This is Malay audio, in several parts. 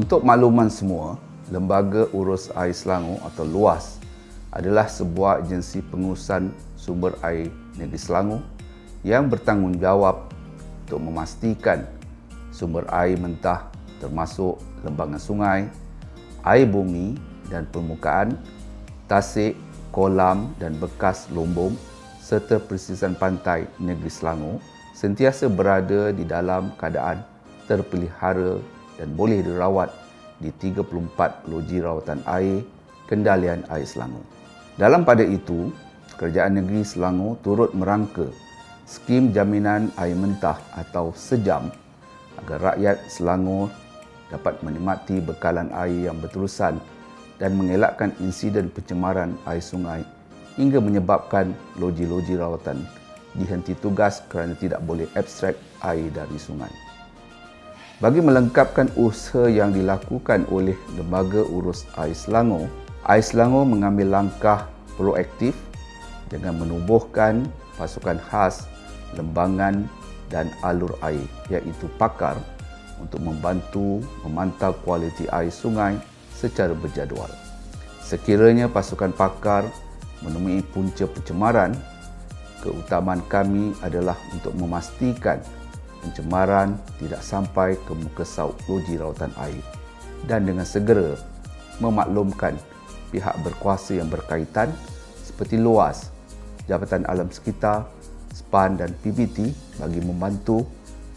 Untuk makluman semua, Lembaga Urus Air Selangor atau LUAS adalah sebuah agensi pengurusan sumber air negeri Selangor yang bertanggungjawab untuk memastikan sumber air mentah termasuk lembangan sungai, air bumi dan permukaan, tasik, kolam dan bekas lombong serta pesisir pantai negeri Selangor sentiasa berada di dalam keadaan terpelihara dan boleh dirawat di 34 loji rawatan air kendalian air Selangor. Dalam pada itu, Kerajaan Negeri Selangor turut merangka skim jaminan air mentah atau SEJAM agar rakyat Selangor dapat menikmati bekalan air yang berterusan dan mengelakkan insiden pencemaran air sungai hingga menyebabkan loji-loji rawatan dihenti tugas kerana tidak boleh ekstrak air dari sungai. Bagi melengkapkan usaha yang dilakukan oleh Lembaga Urus Air Selangor mengambil langkah proaktif dengan menubuhkan pasukan khas lembangan dan alur air iaitu pakar untuk membantu memantau kualiti air sungai secara berjadual. Sekiranya pasukan pakar menemui punca pencemaran, keutamaan kami adalah untuk memastikan pencemaran tidak sampai ke muka sauk loji rawatan air dan dengan segera memaklumkan pihak berkuasa yang berkaitan seperti LUAS, Jabatan Alam Sekitar, SPAN dan PBT bagi membantu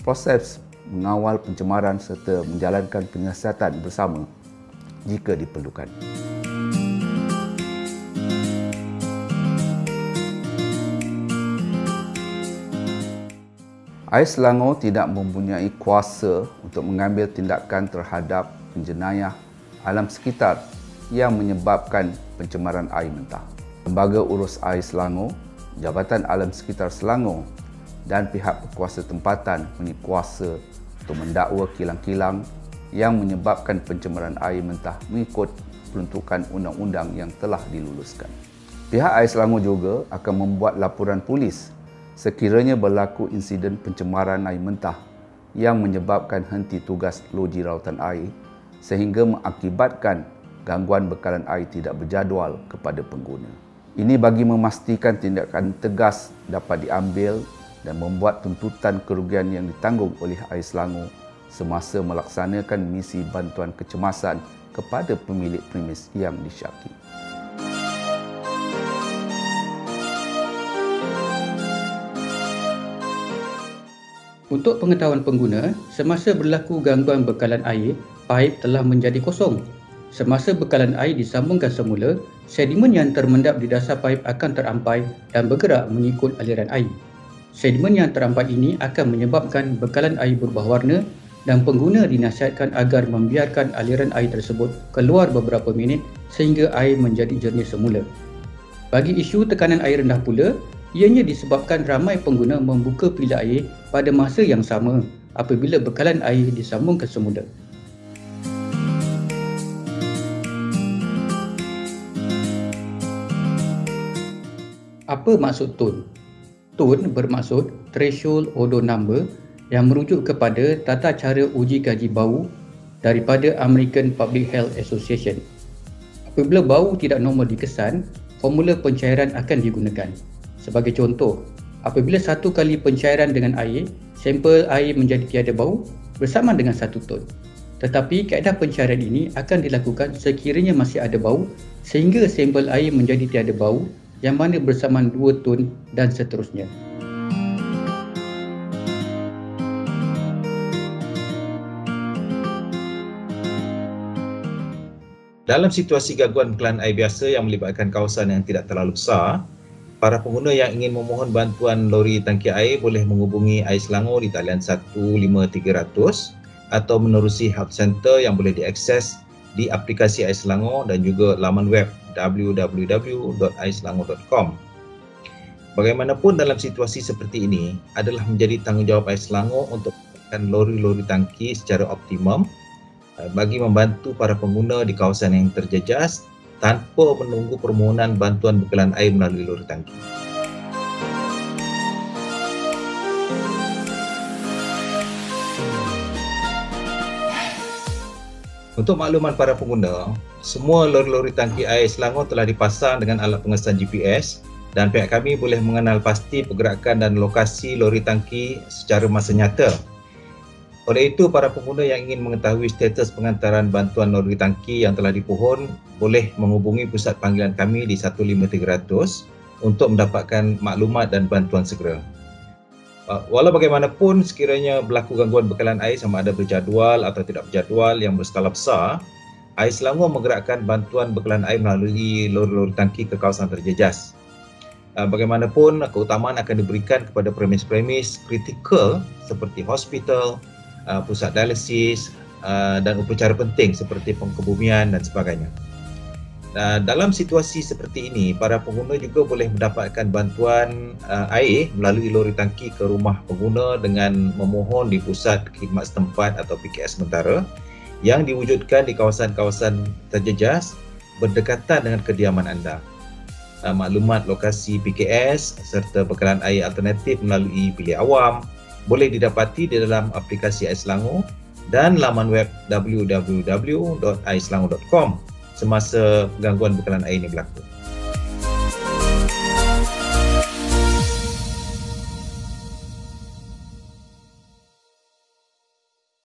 proses mengawal pencemaran serta menjalankan penyiasatan bersama jika diperlukan. Air Selangor tidak mempunyai kuasa untuk mengambil tindakan terhadap penjenayah alam sekitar yang menyebabkan pencemaran air mentah. Lembaga Urus Air Selangor, Jabatan Alam Sekitar Selangor dan pihak berkuasa tempatan mempunyai kuasa untuk mendakwa kilang-kilang yang menyebabkan pencemaran air mentah mengikut peruntukan undang-undang yang telah diluluskan. Pihak Air Selangor juga akan membuat laporan polis sekiranya berlaku insiden pencemaran air mentah yang menyebabkan henti tugas loji rawatan air sehingga mengakibatkan gangguan bekalan air tidak berjadual kepada pengguna. Ini bagi memastikan tindakan tegas dapat diambil dan membuat tuntutan kerugian yang ditanggung oleh Air Selangor semasa melaksanakan misi bantuan kecemasan kepada pemilik premis yang disyaki. Untuk pengetahuan pengguna, semasa berlaku gangguan bekalan air, paip telah menjadi kosong. Semasa bekalan air disambungkan semula, sedimen yang termendap di dasar paip akan terampai dan bergerak mengikut aliran air. Sedimen yang terampai ini akan menyebabkan bekalan air berubah warna dan pengguna dinasihatkan agar membiarkan aliran air tersebut keluar beberapa minit sehingga air menjadi jernih semula. Bagi isu tekanan air rendah pula, ianya disebabkan ramai pengguna membuka bilik air pada masa yang sama apabila bekalan air disambungkan semula. Apa maksud TON? TON bermaksud Threshold Odor Number yang merujuk kepada tata cara uji kaji bau daripada American Public Health Association. Apabila bau tidak normal dikesan, formula pencairan akan digunakan. Sebagai contoh, apabila 1 kali pencairan dengan air, sampel air menjadi tiada bau bersamaan dengan 1 ton. Tetapi kaedah pencairan ini akan dilakukan sekiranya masih ada bau sehingga sampel air menjadi tiada bau yang mana bersamaan 2 ton dan seterusnya. Dalam situasi gangguan bekalan air biasa yang melibatkan kawasan yang tidak terlalu besar, para pengguna yang ingin memohon bantuan lori tangki air boleh menghubungi Air Selangor di talian 15300 atau menerusi help center yang boleh diakses di aplikasi Air Selangor dan juga laman web www.airselangor.com. Bagaimanapun dalam situasi seperti ini adalah menjadi tanggungjawab Air Selangor untuk menggunakan lori-lori tangki secara optimum bagi membantu para pengguna di kawasan yang terjejas tanpa menunggu permohonan bantuan bekalan air melalui lori tangki. Untuk makluman para pengguna, semua lori-lori tangki air Selangor telah dipasang dengan alat pengesan GPS dan pihak kami boleh mengenal pasti pergerakan dan lokasi lori tangki secara masa nyata. Oleh itu, para pengguna yang ingin mengetahui status pengantaran bantuan lori tangki yang telah dipohon boleh menghubungi pusat panggilan kami di 15300 untuk mendapatkan maklumat dan bantuan segera. Walau bagaimanapun, sekiranya berlaku gangguan bekalan air sama ada berjadual atau tidak berjadual yang berskala besar, Air Selangor menggerakkan bantuan bekalan air melalui lori-lori tangki ke kawasan terjejas. Bagaimanapun, keutamaan akan diberikan kepada premis-premis kritikal seperti hospital, pusat dialisis dan upacara penting seperti pengkebumian dan sebagainya. Dalam situasi seperti ini, para pengguna juga boleh mendapatkan bantuan air melalui lori tangki ke rumah pengguna dengan memohon di pusat khidmat setempat atau PKS sementara yang diwujudkan di kawasan-kawasan terjejas berdekatan dengan kediaman anda. Maklumat lokasi PKS serta bekalan air alternatif melalui bilik awam boleh didapati di dalam aplikasi Air Selangor dan laman web www.airselangor.com semasa gangguan bekalan air ini berlaku.